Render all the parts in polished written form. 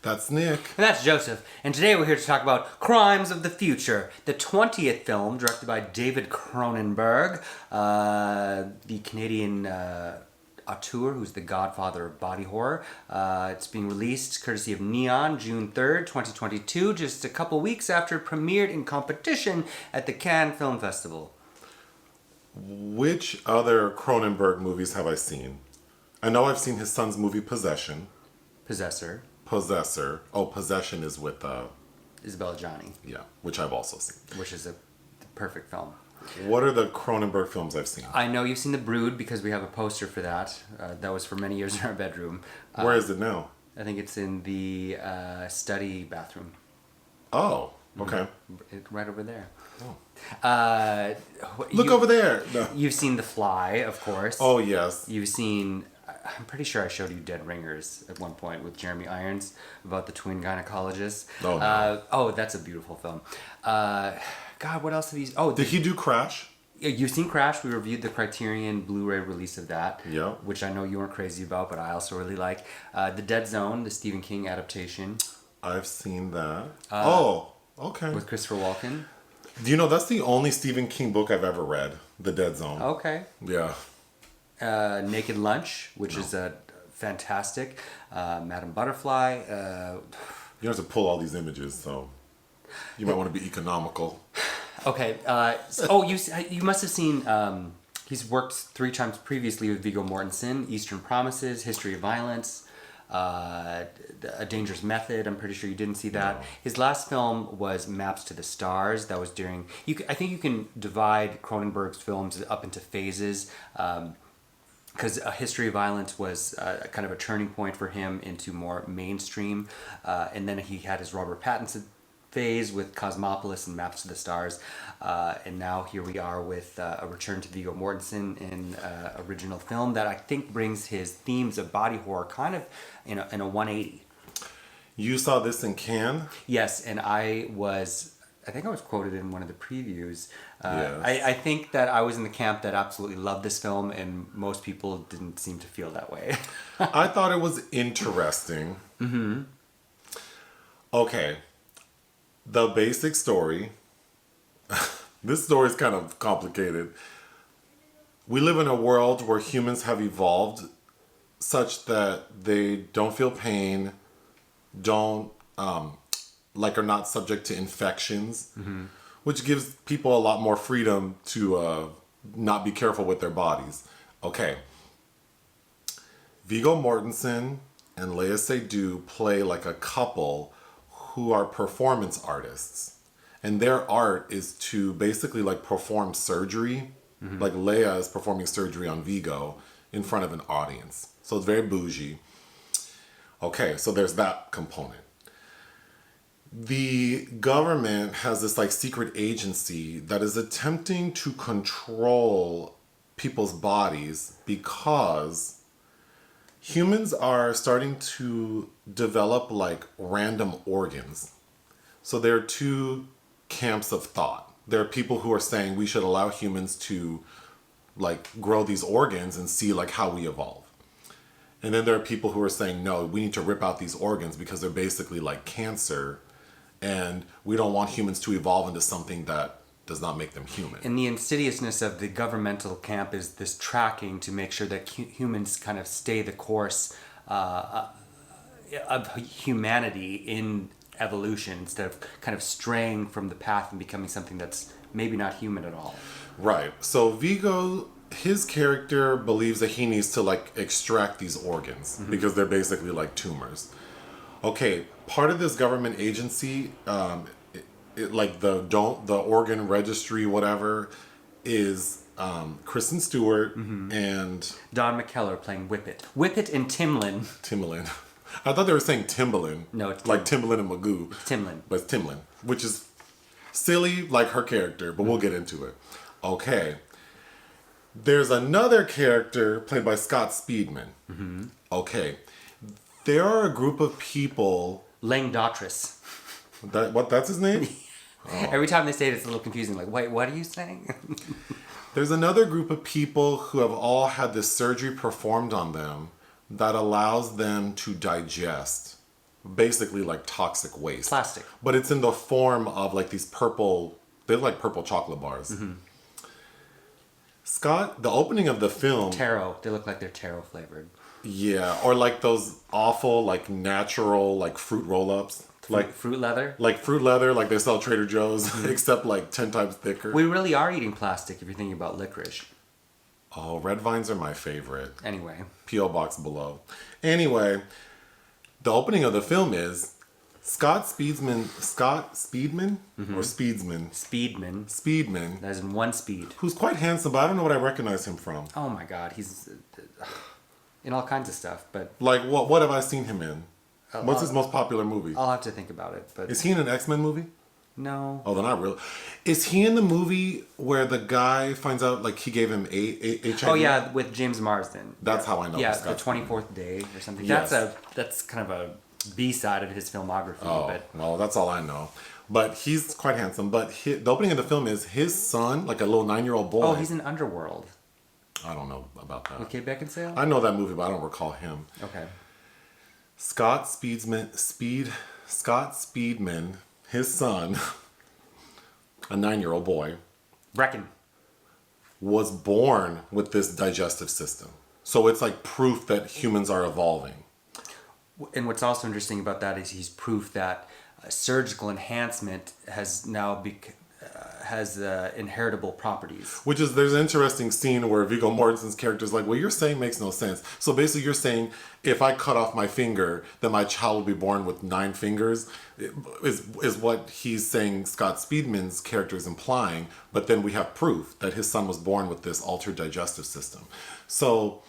That's Nick. And that's Joseph. And today we're here to talk about Crimes of the Future, the 20th film directed by David Cronenberg, the Canadian auteur who's the godfather of body horror. It's being released courtesy of Neon, June 3rd, 2022, just a couple weeks after it premiered in competition at the Cannes Film Festival. Which other Cronenberg movies have I seen? I know I've seen his son's movie Possession. Possessor. Oh, Possession is with Isabella Gianni. Yeah, which I've also seen. Which is a perfect film. What are the Cronenberg films I've seen? I know you've seen The Brood because we have a poster for that. That was for many years in our bedroom. Where is it now? I think it's in the study bathroom. Oh, okay. Right over there. Oh. Look over there. No. You've seen The Fly, of course. Oh, yes. You've seen... I'm pretty sure I showed you Dead Ringers at one point with Jeremy Irons about the twin gynecologists. Oh, no. That's a beautiful film. God, what else have you... Oh, did he do Crash? You've seen Crash. We reviewed the Criterion Blu-ray release of that. Yeah. Which I know you weren't crazy about, but I also really like. The Dead Zone, the Stephen King adaptation. I've seen that. Okay. With Christopher Walken. Do you know that's the only Stephen King book I've ever read? The Dead Zone. Okay. Yeah. Naked Lunch, which is fantastic. Madame Butterfly. You have to pull all these images, so you might want to be economical. Okay. You must have seen. He's worked 3 times previously with Viggo Mortensen. Eastern Promises, History of Violence, A Dangerous Method. I'm pretty sure you didn't see that. No. His last film was Maps to the Stars. That was during. I think you can divide Cronenberg's films up into phases. Because A History of Violence was kind of a turning point for him into more mainstream. And then he had his Robert Pattinson phase with Cosmopolis and Maps to the Stars. And now here we are with a return to Viggo Mortensen in original film that I think brings his themes of body horror kind of in a 180. You saw this in Cannes? Yes, and I think I was quoted in one of the previews. Yes. I think that I was in the camp that absolutely loved this film, and most people didn't seem to feel that way. I thought it was interesting. Mm-hmm. Okay. The basic story. This story is kind of complicated. We live in a world where humans have evolved such that they don't feel pain, are not subject to infections, which gives people a lot more freedom to not be careful with their bodies. Okay. Viggo Mortensen and Léa Seydoux play like a couple who are performance artists. And their art is to basically like perform surgery. Like Léa is performing surgery on Viggo in front of an audience. So it's very bougie. Okay, so there's that component. The government has this like secret agency that is attempting to control people's bodies because humans are starting to develop like random organs. So there are 2 camps of thought. There are people who are saying we should allow humans to like grow these organs and see like how we evolve. And then there are people who are saying, no, we need to rip out these organs because they're basically like cancer. And we don't want humans to evolve into something that does not make them human. And the insidiousness of the governmental camp is this tracking to make sure that humans kind of stay the course of humanity in evolution instead of kind of straying from the path and becoming something that's maybe not human at all. Right. So Viggo, his character believes that he needs to like extract these organs because they're basically like tumors. Okay, part of this government agency, like the organ registry, whatever, is Kristen Stewart and Don McKellar playing Wippet. Wippet and Timlin. Timlin. I thought they were saying Timbaland. No, it's like Timbaland and Magoo. Timlin. But it's Timlin, which is silly like her character, but we'll get into it. Okay. There's another character played by Scott Speedman. Okay. There are a group of people... Lang Dotrice. That's his name? Oh. Every time they say it, it's a little confusing. Like, wait, what are you saying? There's another group of people who have all had this surgery performed on them that allows them to digest basically like toxic waste. Plastic. But it's in the form of like these purple, they look like purple chocolate bars. Scott, the opening of the film. Taro. They look like they're taro flavored. Yeah, or like those awful, like natural, like fruit roll-ups. Like fruit leather? Like fruit leather, like they sell at Trader Joe's, except like 10 times thicker. We really are eating plastic if you're thinking about licorice. Oh, red vines are my favorite. Anyway. P.O. box below. Anyway, the opening of the film is Scott Speedman or Speedsman? Speedman. That is in one speed. Who's quite handsome, but I don't know what I recognize him from. Oh my god, he's in all kinds of stuff, but... Like, what have I seen him in? What's his most popular movie? I'll have to think about it, but... Is he in an X-Men movie? No. Oh, they're not real. Is he in the movie where the guy finds out, like, he gave him HIV? Oh, yeah, with James Marsden. That's how I know. Yeah, the 24th Day or something. Yes. That's kind of a B-side of his filmography. Oh, but... well, that's all I know. But he's quite handsome. But the opening of the film is his son, like a little 9-year-old boy. Oh, he's in Underworld. I don't know about that. With Kate Beckinsale? I know that movie, but I don't recall him. Okay. Scott Speedman, his son, a 9-year-old boy, was born with this digestive system. So it's like proof that humans are evolving. And what's also interesting about that is he's proof that surgical enhancement has now has inheritable properties. There's an interesting scene where Viggo Mortensen's character is like, what you're saying makes no sense. So basically you're saying if I cut off my finger, then my child will be born with 9 fingers, is what he's saying Scott Speedman's character is implying. But then we have proof that his son was born with this altered digestive system. So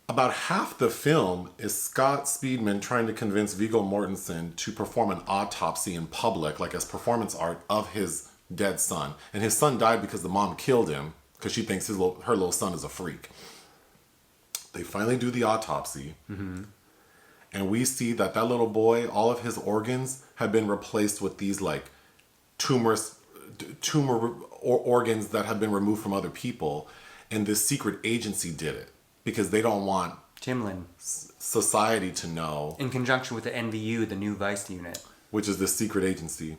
about half the film is Scott Speedman trying to convince Viggo Mortensen to perform an autopsy in public, like as performance art of his dead son. And his son died because the mom killed him because she thinks her little son is a freak. They finally do the autopsy. And we see that little boy, all of his organs have been replaced with these like tumor organs that have been removed from other people. And this secret agency did it because they don't want Timlin. Society to know. In conjunction with the NVU, the new vice unit. Which is the secret agency.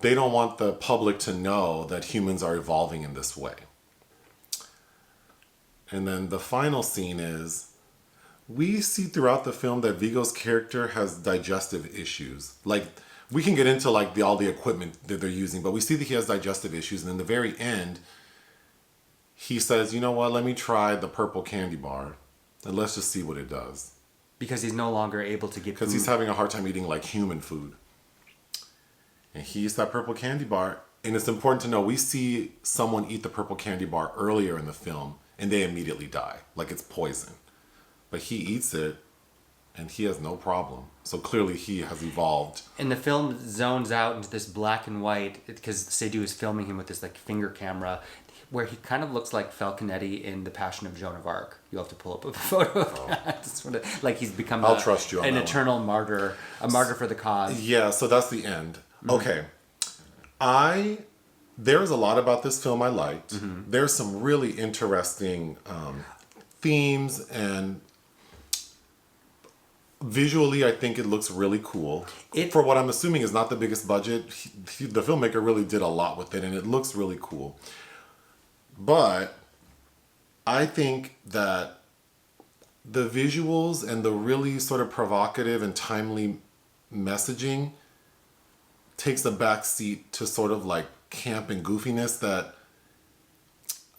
They don't want the public to know that humans are evolving in this way. And then the final scene is, we see throughout the film that Viggo's character has digestive issues. Like, we can get into like all the equipment that they're using, but we see that he has digestive issues. And in the very end, he says, you know what, let me try the purple candy bar and let's just see what it does. Because he's no longer able to get food. Because he's having a hard time eating like human food. And he eats that purple candy bar. And it's important to know, we see someone eat the purple candy bar earlier in the film and they immediately die. Like it's poison. But he eats it and he has no problem. So clearly he has evolved. And the film zones out into this black and white because Seydoux is filming him with this like finger camera where he kind of looks like Falconetti in The Passion of Joan of Arc. You'll have to pull up a photo of that. Sort of, like he's become trust you on an that eternal martyr, a martyr for the cause. Yeah, so that's the end. Okay. There's a lot about this film I liked. There's some really interesting themes, and visually I think it looks really cool. For what I'm assuming is not the biggest budget, the filmmaker really did a lot with it, and it looks really cool. But I think that the visuals and the really sort of provocative and timely messaging takes a back seat to sort of like camp and goofiness that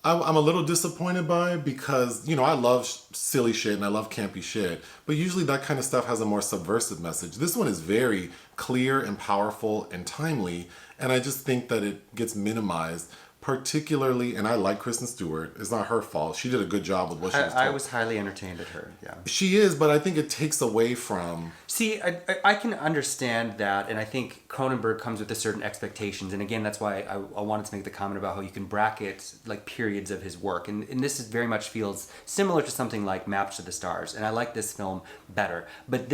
I'm a little disappointed by, because, you know, I love silly shit and I love campy shit, but usually that kind of stuff has a more subversive message. This one is very clear and powerful and timely, and I just think that it gets minimized. Particularly, and I like Kristen Stewart. It's not her fault. She did a good job with what she was told. I was highly entertained at her, yeah. She is, but I think it takes away from... See, I can understand that, and I think Cronenberg comes with a certain expectations, and again, that's why I wanted to make the comment about how you can bracket like periods of his work, and this is very much feels similar to something like Maps to the Stars, and I like this film better, but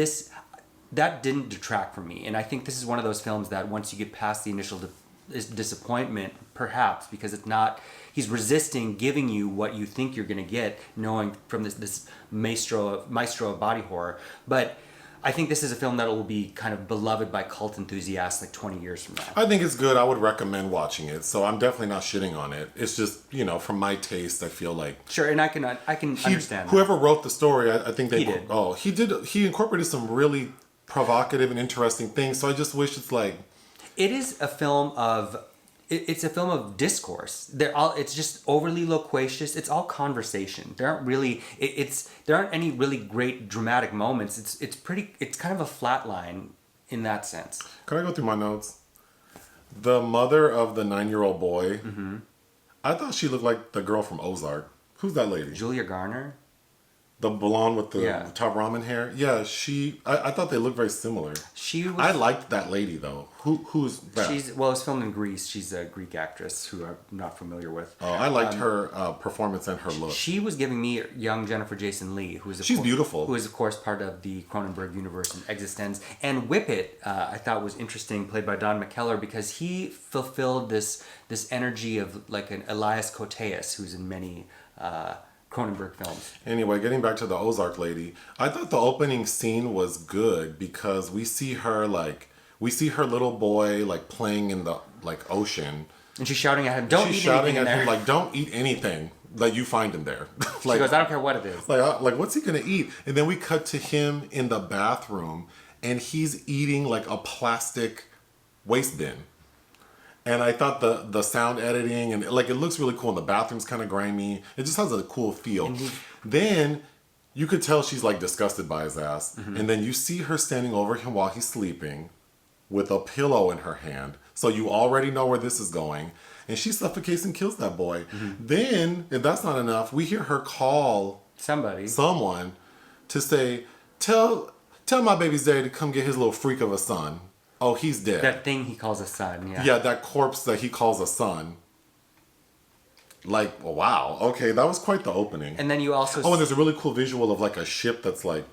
that didn't detract from me, and I think this is one of those films that once you get past the initial disappointment, perhaps, because it's not, he's resisting giving you what you think you're going to get, knowing from this maestro of body horror. But I think this is a film that will be kind of beloved by cult enthusiasts like 20 years from now. I think it's good. I would recommend watching it. So I'm definitely not shitting on it. It's just, from my taste, I feel like... Sure, and I can understand that. Whoever wrote the story, I think they... He did. Oh, he did. He incorporated some really provocative and interesting things. So I just wish it's like... It is a film of... It's a film of discourse. It's just overly loquacious. It's all conversation. There aren't really... There aren't any really great dramatic moments. It's kind of a flat line in that sense. Can I go through my notes? The mother of the 9-year-old boy, I thought she looked like the girl from Ozark. Who's that lady? Julia Garner? The blonde with the top ramen hair? Yeah, I thought they looked very similar. I liked that lady, though. Who's that? It's filmed in Greece. She's a Greek actress who I'm not familiar with. Oh, I liked her performance and her look. She was giving me young Jennifer Jason Leigh, she's beautiful. Who is, of course, part of the Cronenberg universe in Existence. And Wippet, I thought was interesting, played by Don McKellar, because he fulfilled this energy of like an Elias Koteas, who's in many... Cronenberg films. Anyway, getting back to the Ozark lady, I thought the opening scene was good because we see her little boy like playing in the like ocean, and she's shouting at him, "Don't eat anything in there." Like, don't eat anything that you find in there. She goes, "I don't care what it is." Like what's he gonna eat? And then we cut to him in the bathroom, and he's eating like a plastic waste bin. And I thought the sound editing and like it looks really cool. And the bathroom's kind of grimy. It just has a cool feel. Then you could tell she's like disgusted by his ass. And then you see her standing over him while he's sleeping with a pillow in her hand. So you already know where this is going. And she suffocates and kills that boy. Then, if that's not enough, we hear her call someone to say, tell my baby's daddy to come get his little freak of a son. Oh, he's dead. That thing he calls a son, yeah. Yeah, that corpse that he calls a son. Like, wow. Okay, that was quite the opening. And then you also... Oh, and there's a really cool visual of like a ship that's like...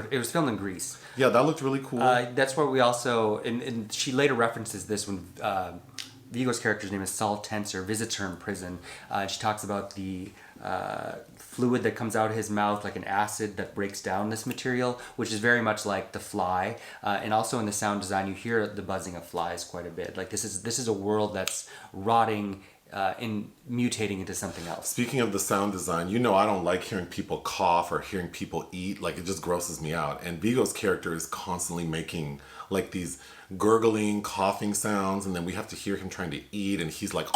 It was filmed in Greece. Yeah, that looked really cool. That's where we also... And she later references this when Viggo's character's name is Saul Tenser, visits her in prison. She talks about the... fluid that comes out of his mouth, like an acid that breaks down this material, which is very much like the fly. And also in the sound design, you hear the buzzing of flies quite a bit. Like this is a world that's rotting and mutating into something else. Speaking of the sound design, I don't like hearing people cough or hearing people eat. Like it just grosses me out. And Viggo's character is constantly making like these gurgling, coughing sounds, and then we have to hear him trying to eat, and he's like...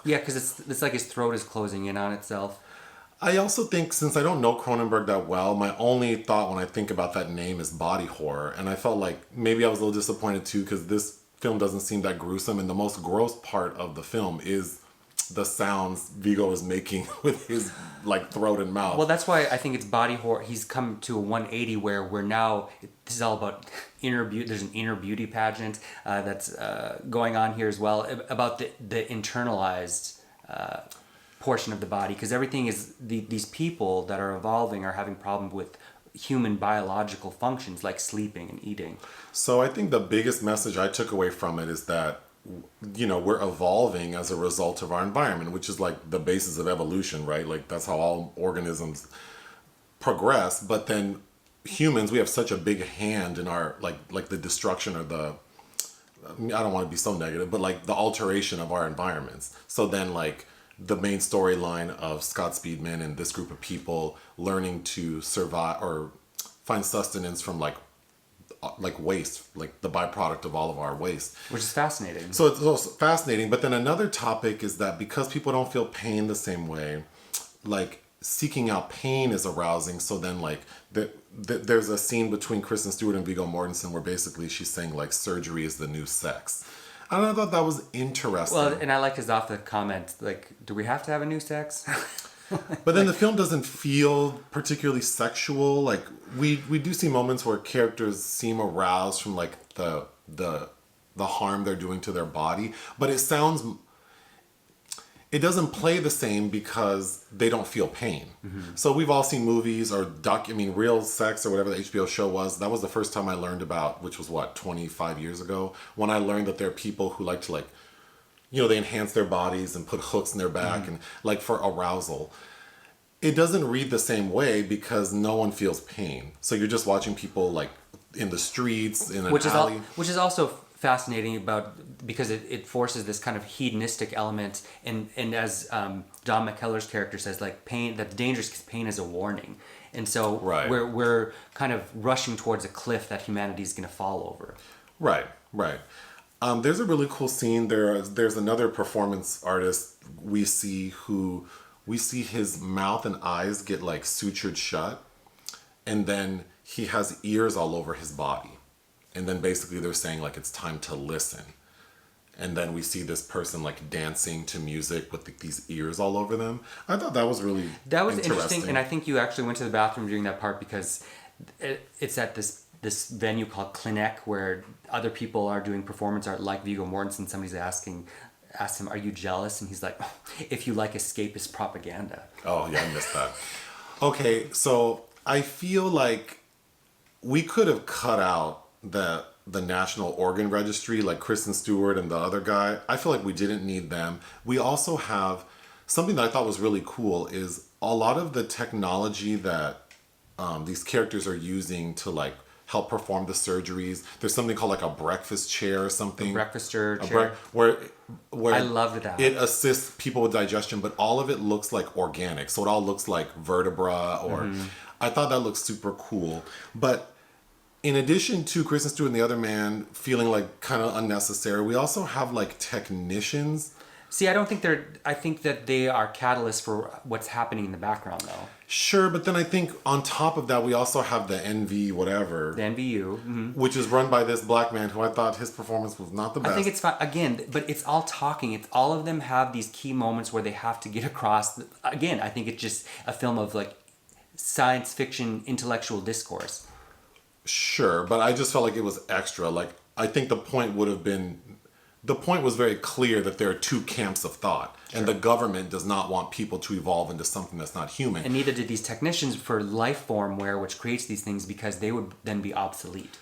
Yeah, because it's like his throat is closing in on itself. I also think, since I don't know Cronenberg that well, my only thought when I think about that name is body horror. And I felt like maybe I was a little disappointed too, because this film doesn't seem that gruesome. And the most gross part of the film is the sounds Viggo is making with his like throat and mouth. Well, that's why I think it's body horror. He's come to a 180 where we're now... This is all about inner beauty. There's an inner beauty pageant that's going on here as well, about the internalized... portion of the body, because everything is these people that are evolving are having problems with human biological functions like sleeping and eating. So I think the biggest message I took away from it is that we're evolving as a result of our environment, which is like the basis of evolution, right? Like that's how all organisms progress. But then humans, we have such a big hand in our like the destruction or I don't want to be so negative, but like the alteration of our environments. So then like the main storyline of Scott Speedman and this group of people learning to survive or find sustenance from like waste, like the byproduct of all of our waste. Which is fascinating. So it's also fascinating. But then another topic is that because people don't feel pain the same way, like seeking out pain is arousing. So then like there's a scene between Kristen Stewart and Viggo Mortensen where basically she's saying like surgery is the new sex. And I thought that was interesting. Well, and I liked his off the comment, like, do we have to have a new sex? But then the film doesn't feel particularly sexual. Like we do see moments where characters seem aroused from like the harm they're doing to their body, but it doesn't play the same because they don't feel pain. So we've all seen movies or Real Sex or whatever the HBO show was. That was the first time I learned about, which was 25 years ago, when I learned that there are people who like to they enhance their bodies and put hooks in their back and like for arousal. it doesn't read the same way because no one feels pain. So you're just watching people like in the streets, in an alley. Which is also fascinating because it forces this kind of hedonistic element, and as Don McKellar's character says, like pain, that's dangerous because pain is a warning. And so we're kind of rushing towards a cliff that humanity is going to fall over. Right. There's a really cool scene. There's another performance artist we see his mouth and eyes get like sutured shut, and then he has ears all over his body. And then basically they're saying like it's time to listen. And then we see this person like dancing to music with these ears all over them. I thought that was really interesting. And I think you actually went to the bathroom during that part because it's at this venue called Clinic where other people are doing performance art like Viggo Mortensen. Somebody's asked him, "Are you jealous?" And he's like, "Oh, if you like escapist propaganda." Oh yeah, I missed that. Okay, so I feel like we could have cut out the National Organ Registry, like Kristen Stewart and the other guy. I feel like we didn't need them. We also have something that I thought was really cool is a lot of the technology that these characters are using to like help perform the surgeries. There's something called like a breakfast chair or something. A breakfast chair. Where I loved that. It assists people with digestion, but all of it looks like organic. So it all looks like vertebra or I thought that looked super cool. But in addition to Kristen Stewart and the other man feeling like kind of unnecessary, we also have like technicians. See, I think that they are catalysts for what's happening in the background though. Sure, but then I think on top of that, we also have the NV whatever. The NVU. Which is run by this black man who I thought his performance was not the best. I think it's fine. Again, but it's all talking. It's all of them have these key moments where they have to get across. Again, I think it's just a film of like science fiction intellectual discourse. Sure, but I just felt like it was extra. Like, I think the point was very clear that there are two camps of thought. Sure. And the government does not want people to evolve into something that's not human. And neither did these technicians for life formware, which creates these things, because they would then be obsolete.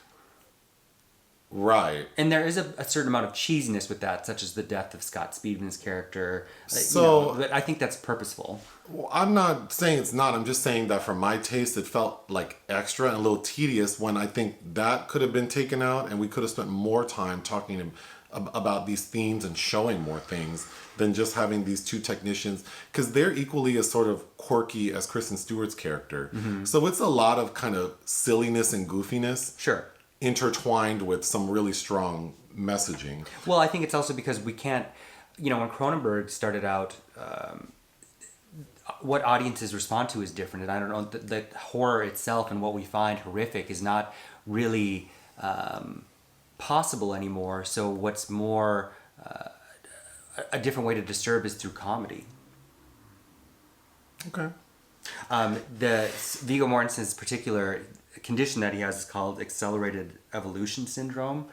Right. And there is a certain amount of cheesiness with that, such as the death of Scott Speedman's character. But I think that's purposeful. Well, I'm not saying it's not. I'm just saying that for my taste, it felt like extra and a little tedious when I think that could have been taken out and we could have spent more time talking about these themes and showing more things than just having these two technicians, because they're equally as sort of quirky as Kristen Stewart's character. So it's a lot of kind of silliness and goofiness. Sure. Intertwined with some really strong messaging. Well, I think it's also because we can't, when Cronenberg started out, what audiences respond to is different. And I don't know, the horror itself and what we find horrific is not really possible anymore. So what's more, a different way to disturb is through comedy. Okay. The Viggo Mortensen's particular condition that he has is called accelerated evolution syndrome,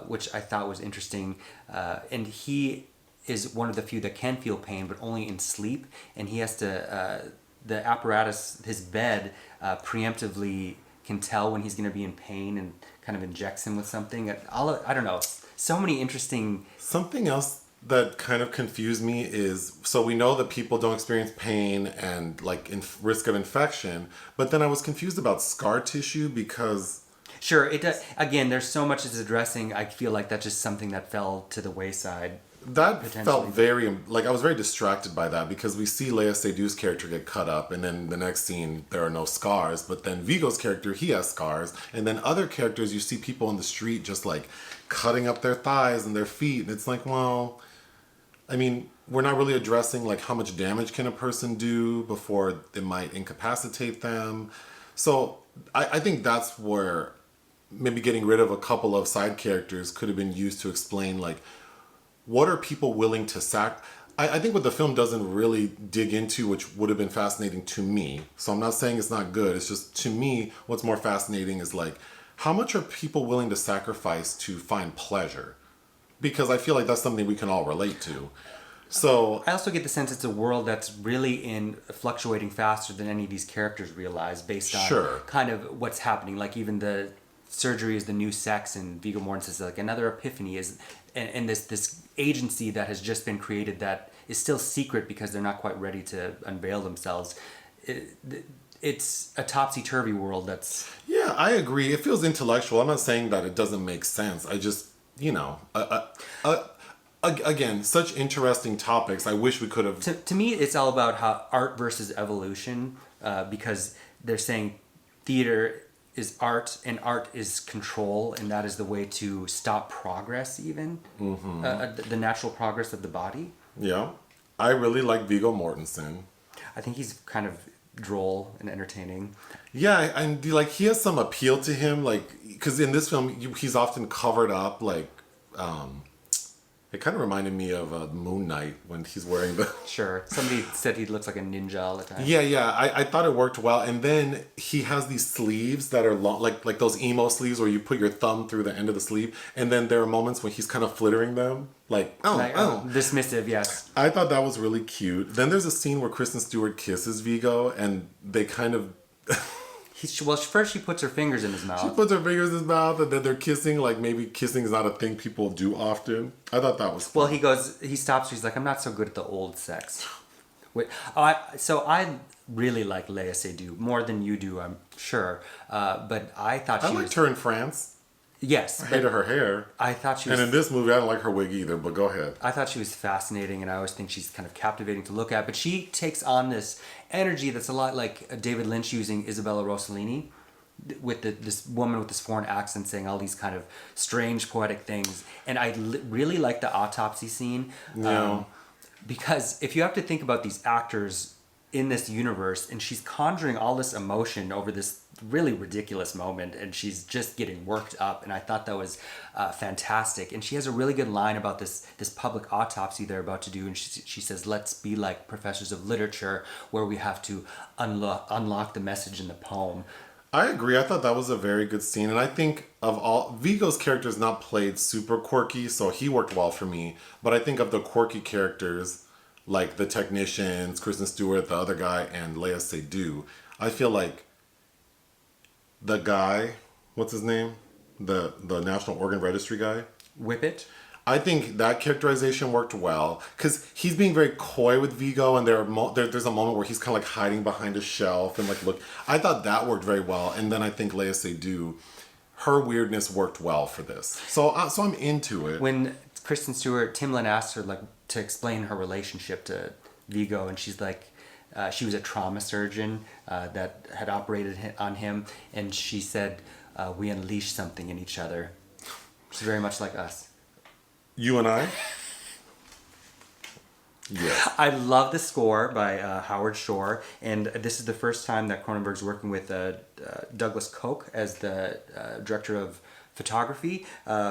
which I thought was interesting. And he is one of the few that can feel pain, but only in sleep. And he has to, the apparatus, his bed, preemptively can tell when he's going to be in pain and kind of injects him with something. I don't know. So many interesting... Something else that kind of confused me is, so we know that people don't experience pain and like risk of infection, but then I was confused about scar tissue because... Sure, it does. Again, there's so much it's addressing. I feel like that's just something that fell to the wayside. That felt very, like I was very distracted by that because we see Léa Seydoux's character get cut up and then the next scene there are no scars, but then Viggo's character, he has scars, and then other characters you see people in the street just like cutting up their thighs and their feet, and it's like, well, I mean, we're not really addressing like how much damage can a person do before it might incapacitate them. So I think that's where maybe getting rid of a couple of side characters could have been used to explain like, what are people willing to I think what the film doesn't really dig into, which would have been fascinating to me. So I'm not saying it's not good. It's just, to me, what's more fascinating is like, how much are people willing to sacrifice to find pleasure? Because I feel like that's something we can all relate to. So I also get the sense it's a world that's really fluctuating faster than any of these characters realize based on kind of what's happening. Like even the surgery is the new sex, and Viggo Mortensen says like another epiphany is, and this agency that has just been created that is still secret because they're not quite ready to unveil themselves it's a topsy-turvy world that's... Yeah, I agree. It feels intellectual. I'm not saying that it doesn't make sense. I just, again, such interesting topics. I wish we could have... To me, it's all about how art versus evolution, because they're saying theater is art and art is control, and that is the way to stop progress even, the natural progress of the body. Yeah. I really like Viggo Mortensen. I think he's kind of droll and entertaining. Yeah, and like he has some appeal to him, like because in this film he's often covered up, like it kind of reminded me of Moon Knight when he's wearing the... Sure. Somebody said he looks like a ninja all the time. Yeah. I thought it worked well, and then he has these sleeves that are long, like those emo sleeves where you put your thumb through the end of the sleeve, and then there are moments when he's kind of flittering them, like dismissive. Yes. I thought that was really cute. Then there's a scene where Kristen Stewart kisses Viggo, and they kind of... First she puts her fingers in his mouth. She puts her fingers in his mouth, and then they're kissing. Like maybe kissing is not a thing people do often. I thought that was fun. Well, he stops. He's like, I'm not so good at the old sex. So I really like Léa Seydoux more than you do, I'm sure. But I thought I liked her in France. Yes. I hated her hair. I thought she was... And in this movie, I don't like her wig either, but go ahead. I thought she was fascinating, and I always think she's kind of captivating to look at. But she takes on this energy that's a lot like David Lynch using Isabella Rossellini, with this woman with this foreign accent saying all these kind of strange poetic things. And I really like the autopsy scene. Yeah. Because if you have to think about these actors in this universe, and she's conjuring all this emotion over this really ridiculous moment, and she's just getting worked up, and I thought that was fantastic. And she has a really good line about this public autopsy they're about to do, and she says, let's be like professors of literature where we have to unlock the message in the poem. I agree. I thought that was a very good scene, and I think of all... Viggo's character is not played super quirky, so he worked well for me, but I think of the quirky characters, like the technicians, Kristen Stewart, the other guy, and Léa Seydoux, I feel like the guy, what's his name? The National Organ Registry guy? Wippet? I think that characterization worked well, because he's being very coy with Viggo, and there's a moment where he's kind of like hiding behind a shelf and like look. I thought that worked very well, and then I think Léa Seydoux, her weirdness worked well for this. So I'm into it. When Kristen Stewart, Timlin asked her like to explain her relationship to Viggo, and she's like, she was a trauma surgeon that had operated on him, and she said, we unleashed something in each other. She's very much like us. You and I? Yes. I love the score by Howard Shore, and this is the first time that Cronenberg's working with Douglas Koch as the director of photography,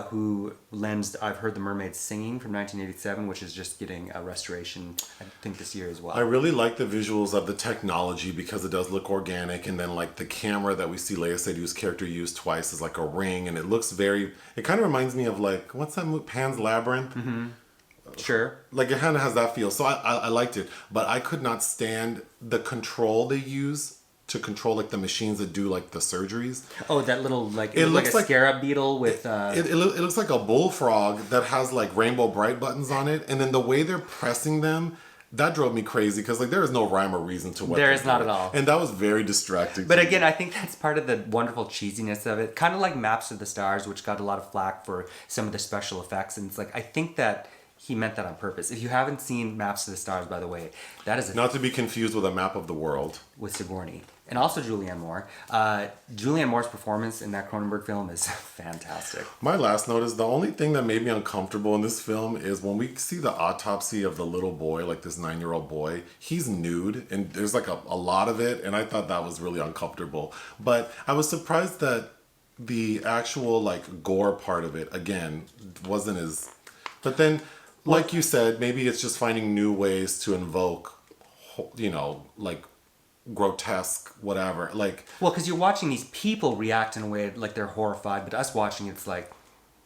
who lends I've Heard the Mermaids Singing from 1987, which is just getting a restoration, I think, this year as well. I really like the visuals of the technology because it does look organic, and then like the camera that we see Léa Seydoux's character use twice is like a ring, and it looks it kind of reminds me of like, what's that movie, Pan's Labyrinth? Mm-hmm. Sure. Like it kind of has that feel, so I liked it, but I could not stand the control they use to control like the machines that do like the surgeries. Oh, that little like it looks like a scarab beetle with. It looks like a bullfrog that has like Rainbow Bright buttons on it, and then the way they're pressing them, that drove me crazy because like there is no rhyme or reason to what there is not at all, and that was very distracting. But again, I think that's part of the wonderful cheesiness of it, kind of like Maps of the Stars, which got a lot of flack for some of the special effects, and it's like I think that he meant that on purpose. If you haven't seen Maps of the Stars, by the way, that is not to be confused with A Map of the World with Sigourney. And also Julianne Moore. Julianne Moore's performance in that Cronenberg film is fantastic. My last note is the only thing that made me uncomfortable in this film is when we see the autopsy of the little boy, like this 9-year-old boy, he's nude and there's like a lot of it, and I thought that was really uncomfortable. But I was surprised that the actual like gore part of it, again, wasn't as... But then, like you said, maybe it's just finding new ways to invoke, like grotesque, whatever. Like, well, because you're watching these people react in a way like they're horrified, but us watching it's like...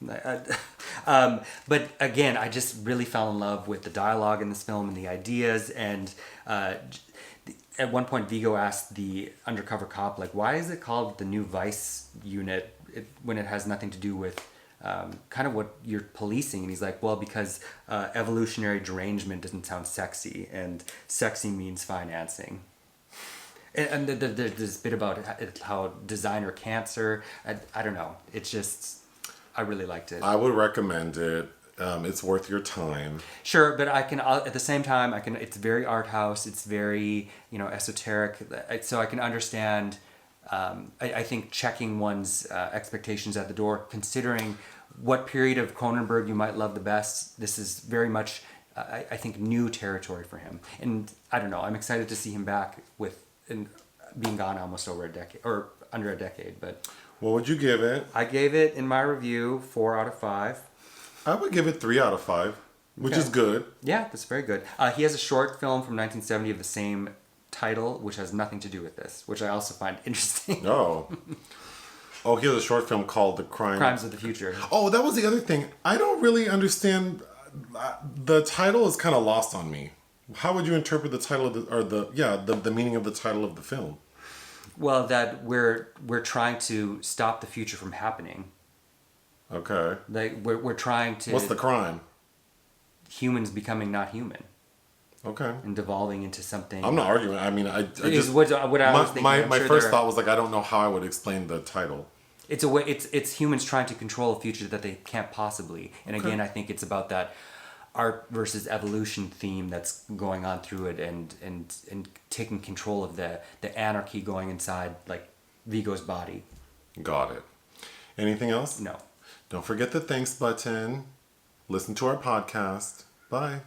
but again, I just really fell in love with the dialogue in this film and the ideas, and at one point Viggo asked the undercover cop, like, why is it called the new vice unit when it has nothing to do with kind of what you're policing? And he's like, well, because evolutionary derangement doesn't sound sexy, and sexy means financing. And there's this bit about how designer cancer. I don't know. It's just, I really liked it. I would recommend it. It's worth your time. Sure, but I can at the same time it's very art house. It's very esoteric. So I can understand. I think checking one's expectations at the door, considering what period of Cronenberg you might love the best. This is very much, I think, new territory for him. And I don't know. I'm excited to see him back and being gone almost over a decade or under a decade. But what would you give it? I gave it in my review 4 out of 5. I would give it 3 out of 5, which is good. Yeah, that's very good. He has a short film from 1970 of the same title, which has nothing to do with this, which I also find interesting. Oh, he has a short film called The Crimes of the Future. Oh, that was the other thing. I don't really understand. The title is kind of lost on me. How would you interpret the title of the meaning of the title of the film? Well, that we're trying to stop the future from happening. Okay. Like we're trying to. What's the crime? Humans becoming not human. Okay. And devolving into something. I'm not arguing. I mean, I is what I was thinking. My first thought was like, I don't know how I would explain the title. It's a way. It's humans trying to control a future that they can't possibly. And Okay. again, I think it's about that art versus evolution theme that's going on through it, and taking control of the anarchy going inside like Viggo's body. Got it. Anything else? No. Don't forget the thanks button. Listen to our podcast. Bye.